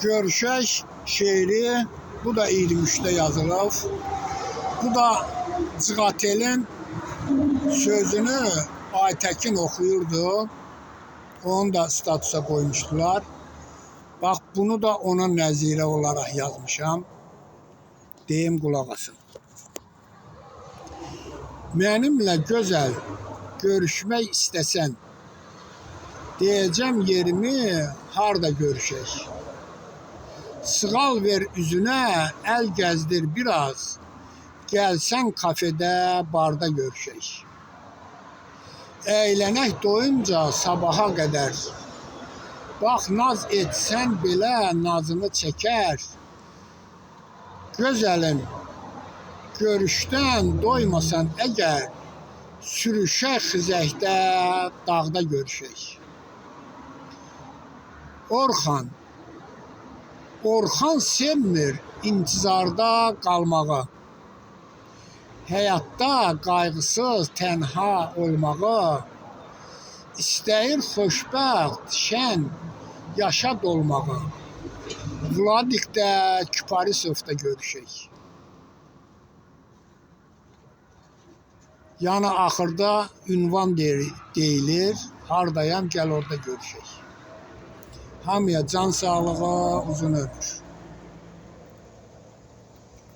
Görüşək şeiri, bu da 23'də yazılıb. Bu da Cığatel'in sözünü Aytekin oxuyurdu. Onu da statusa koymuşdular. Bax, bunu da ona nəzirə olaraq yazmışam. Deyim, qulaq asın. Mənimlə gözəl görüşmək istəsən, deyəcəm yerimi harda görüşək. Sığal ver üzünə, əl gəzdir biraz, gəlsən kafedə, barda görüşək. Əylənək doyunca sabaha qədər, bax naz etsən belə nazını çəkər. Gözəlim, görüşdən doymasan əgər, sürüşək xizəkdə, dağda görüşək. Orxan sevmir intizarda qalmağı, həyatda qayğısız tənha olmağı, istəyir xoşbəxt, şən, yaşa dolmağı. Vladikdə, Kiparisovda görüşək. Yəni axırda ünvan deyilir, hardayam, gəl orada görüşək. Hamıya can sağlığı, uzun ömür.